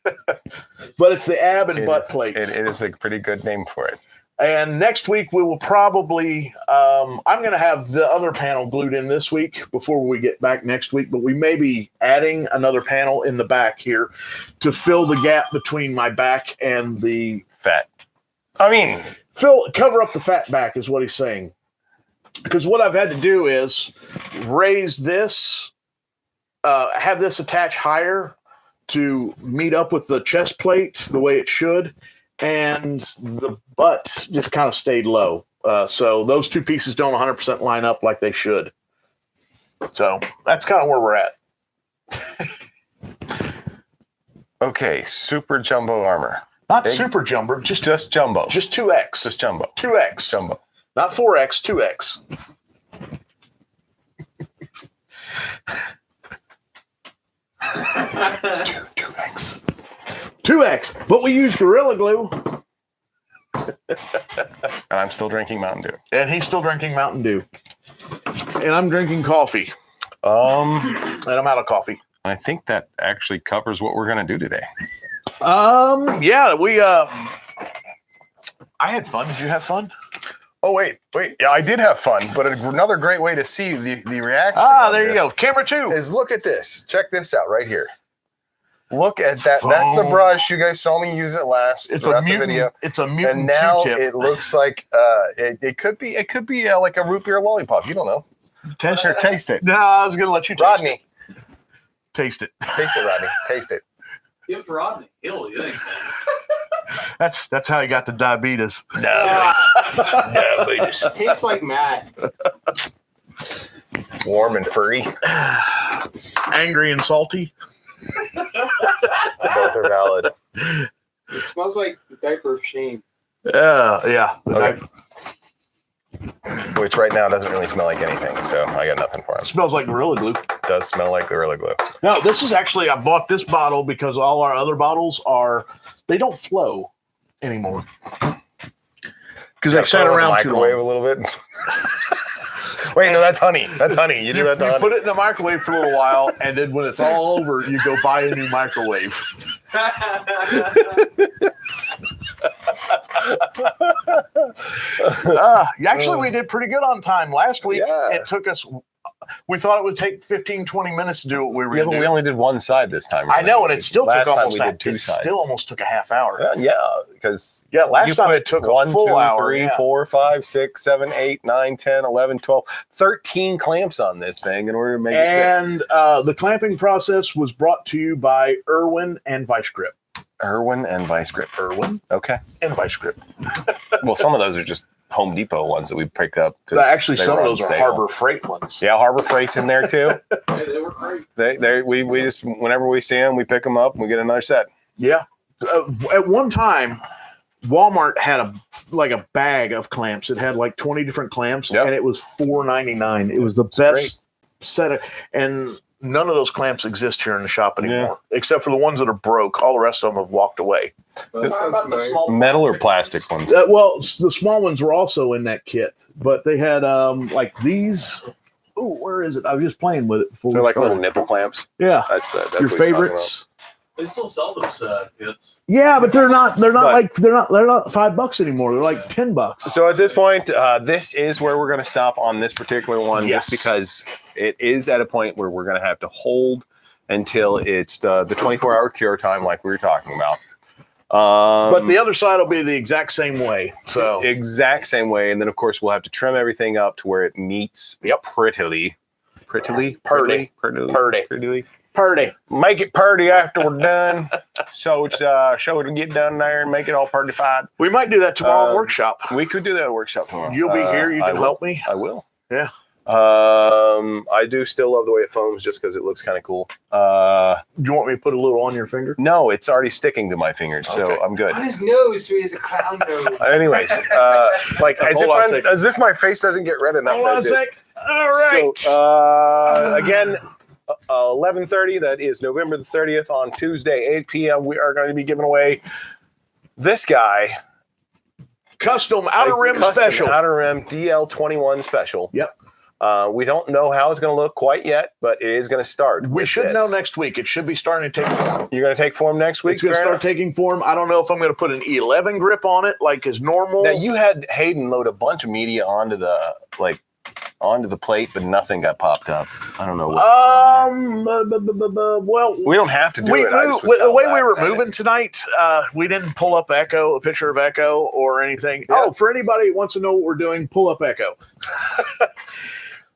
But it's the ab and butt plates. It is a pretty good name for it. And next week we will probably, I'm going to have the other panel glued in this week before we get back next week, but we may be adding another panel in the back here to fill the gap between my back and the fat. Cover up the fat back is what he's saying. Because what I've had to do is raise this, have this attach higher to meet up with the chest plate the way it should. And the butt just kind of stayed low. So those two pieces don't 100% line up like they should. So that's kind of where we're at. Okay, super jumbo armor. Not big, super jumbo, just jumbo. Just 2X. Just jumbo. 2X. Jumbo. Not 4X, 2X. 2X. 2X, but we use Gorilla Glue. And I'm still drinking Mountain Dew. And he's still drinking Mountain Dew. And I'm drinking coffee. And I'm out of coffee. I think that actually covers what we're going to do today. Yeah, we I had fun. Did you have fun? Oh, wait. Yeah, I did have fun, but another great way to see the reaction. There you go. Camera 2. Is look at this. Check this out right here. Look at that. Foam. That's the brush. You guys saw me use it last. It's a mutant video. It's a mutant. And now Q-tip. It looks like it could be like a root beer lollipop. You don't know. Taste it. it. No, I was gonna let you taste Rodney. Taste it. Taste it, Rodney. Taste it. Give it to Rodney. He'll eat anything. That's how he got the diabetes. Diabetes. Tastes like Matt. It's warm and furry. Angry and salty. Both are valid. It smells like the diaper of shame. Yeah. Okay. Which right now doesn't really smell like anything, so I got nothing for it. It smells like Gorilla Glue. It does smell like Gorilla Glue. No, this is actually, I bought this bottle because all our other bottles they don't flow anymore. Because they sat around too long. Microwave a little bit. Wait, no, that's honey. That's honey. You do that to honey. Put it in the microwave for a little while, and then when it's all over, you go buy a new microwave. Actually, we did pretty good on time last week. Yeah. It took us. We thought it would take 15, 20 minutes to do what we were Yeah, going but to we do. only did one side this time. I know, and it still last took time almost we did two it sides. still almost took a half hour. Yeah, because Last time it took a full hour. 3, Yeah. 4, 5, 6, 7, 8, 9, 10, 11, 12, 13 clamps on this thing in order to make it fit. And the clamping process was brought to you by Irwin and Vice Grip. Irwin and Vice Grip. Irwin Okay. and Vice Grip. Well, some of those are just Home Depot ones that we picked up. 'cause Actually, they some were of on those are sale. Harbor Freight ones. Yeah, Harbor Freight's in there too. Hey, they were great. We just whenever we see them, we pick them up and we get another set. Yeah. At one time, Walmart had a bag of clamps. It had like 20 different clamps, Yep. and it was $4.99. It was the best set of, and none of those clamps exist here in the shop anymore, except for the ones that are broke. All the rest of them have walked away. That How sounds about the familiar. small Metal or plastic plastic ones? Well, the small ones were also in that kit, but they had like these. Oh, where is it? I was just playing with it before. They're we like little started. nipple clamps. Yeah. That's Your what you're talking favorites. They still sell those kits. Yeah, but they're not But- like they're not $5 anymore. They're like $10. So at this point, this is where we're going to stop on this particular one, Yes. just because it is at a point where we're going to have to hold until it's the 24-hour cure time, like we were talking about. But the other side will be the exact same way. So exact same way, and then of course we'll have to trim everything up to where it meets prettily. Purdy. Make it purdy after we're done. So it's show it to get done there and make it all purdified. We might do that tomorrow in workshop. We could do that at workshop tomorrow. You'll be here. You I can will. help me. I will. Yeah. I do still love the way it foams just because it looks kind of cool. Do you want me to put a little on your finger? No, it's already sticking to my fingers, so Okay. I'm good. On his nose, so he has a clown nose. Anyways, like Hold on a sec. as if my face doesn't get red enough. Hold on a as is. sec. All right. So, again, 11:30. That is November the 30th on Tuesday, 8 p.m. We are going to be giving away this guy, Custom outer rim custom special. outer rim DL21 special. Yep. We don't know how it's going to look quite yet, but it is going to start. We with should this. know next week. It should be starting to take form. You're going to take form next week. It's going to fair start enough? taking form. I don't know if I'm going to put an 11 grip on it like is normal. Now you had Hayden load a bunch of media onto the plate, but nothing got popped up. I don't know. Well, We don't have to do we it. I moved, just was the way we laughing were at it. moving tonight, we didn't pull up a picture of Echo or anything. Yeah. Oh, for anybody who wants to know what we're doing, pull up Echo.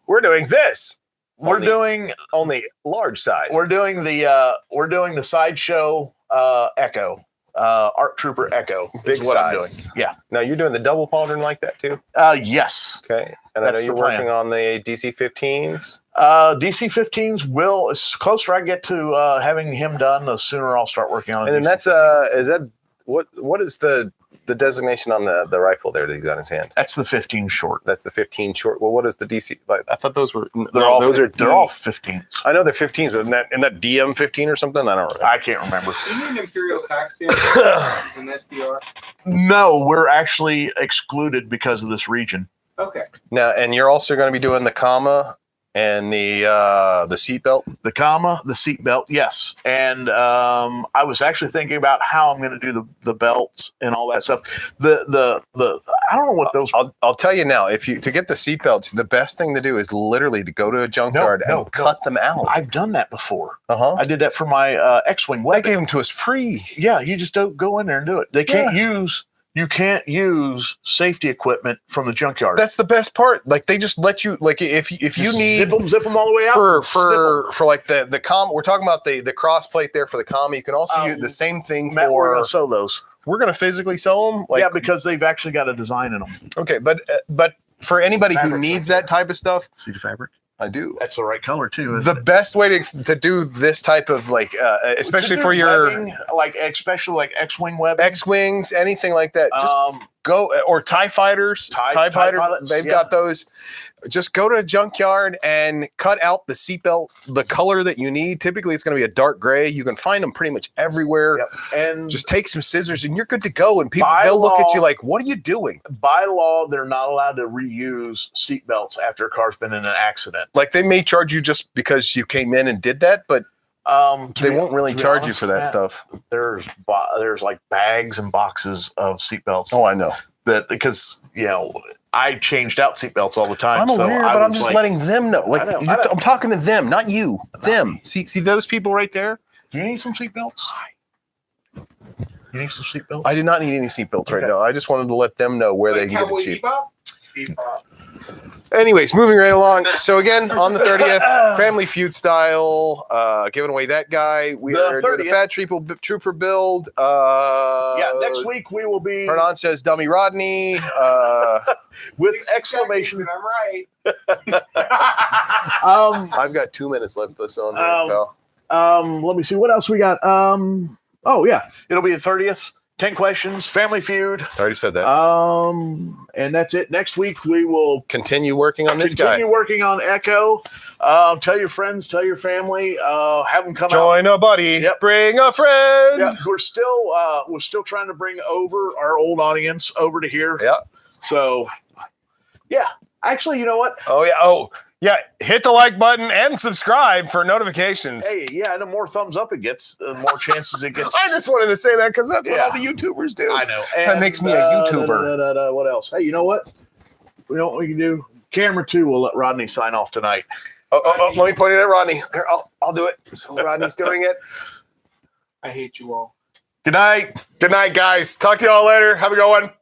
We're doing this. We're Only- doing only large size. we're doing the sideshow Echo, Art Trooper Echo. is Big what I'm size. doing. Yeah. Now you're doing the double pauldron like that too. Yes. Okay. And I know That's you're the plan. working on the DC-15s. DC-15s will, as closer I get to having him done, the sooner I'll start working on it. And then that's is that what is the designation on the rifle there that he's got in his hand? That's the 15 short. That's the 15 short. Well, what is the DC? Like I thought those were They're all 15s. 15s. I know they're 15s, but isn't that DM-15 or something? I don't know. I can't remember. Do you need an Imperial tax stamp in SBR? No, we're actually excluded because of this region. Okay. Now, and you're also going to be doing the comma and the seatbelt. The comma, the seat belt, yes. And I was actually thinking about how I'm going to do the belts and all that stuff. The I don't know what those. I'll tell you now. To get the seatbelts, the best thing to do is literally to go to a junkyard No, and cut them out. I've done that before. Uh-huh. I did that for my X-wing They weapon. gave them to us free. Yeah, you just don't go in there and do it. They can't use. You can't use safety equipment from the junkyard. That's the best part. Like they just let you. Like if you Just need zip them all the way out. for and snip 'em. like the com. We're talking about the cross plate there for the comma. You can also use the same thing Matt, we're for. gonna sew those. We're gonna physically sew them. Like Yeah, because they've actually got a design in them. okay, but for anybody who Fabric's needs right that type of stuff, See the fabric? I do. That's the right color too. The best way to do this type of like, especially To do for your webbing, especially like X-wing webbing. X-wings, anything like that, just Um, go or TIE fighters, TIE fighters. pilots, They've yeah. got those. Just go to a junkyard and cut out the seatbelt, the color that you need. Typically, it's going to be a dark gray. You can find them pretty much everywhere. Yep. And Just take some scissors and you're good to go. And people By they'll look at law- you like, "What are you doing?" by law, they're not allowed to reuse seatbelts after a car's been in an accident. Like they may charge you just because you came in and did that, but They won't really to be charge you honest, for that Matt, stuff. There's like bags and boxes of seatbelts. Oh, I know. That because I changed out seatbelts all the time. I'm aware, but I'm just letting them know. Like I know. I'm talking to them, not you. Them. See those people right there? Do you need some seatbelts? You need some seatbelts? I did not need any seatbelts right now. I just wanted to let them know where they can get it cheap. Bebop? Anyways, moving right along. So again, on the 30th, Family Feud style, giving away that guy. We The are doing the 30th. Fat Trooper build. Next week we will be Hernan says Dummy Rodney. with 60 exclamation. seconds and I'm right. I've got 2 minutes left of this on. Let me see what else we got. Oh yeah, it'll be the 30th. 10 questions, Family Feud. I already said that. And that's it. Next week we will Continue working on this guy. continue working on Echo. Tell your friends, tell your family, have them come out. Join a buddy. Yep. Bring a friend. Yeah, we're still trying to bring over our old audience over to here. Yeah. So, yeah. Actually, you know what? Oh yeah. Oh yeah. Hit the like button and subscribe for notifications. Hey, yeah, the more thumbs up it gets, the more chances it gets. I just wanted to say that because that's what Yeah. all the YouTubers do. I know. That makes me a YouTuber. What else? Hey, you know what? You know what we can do? Camera 2 will let Rodney sign off tonight. Oh, let me point it at Rodney. Here, I'll do it. So Rodney's doing it. I hate you all. Good night. Good night, guys. Talk to you all later. Have a good one.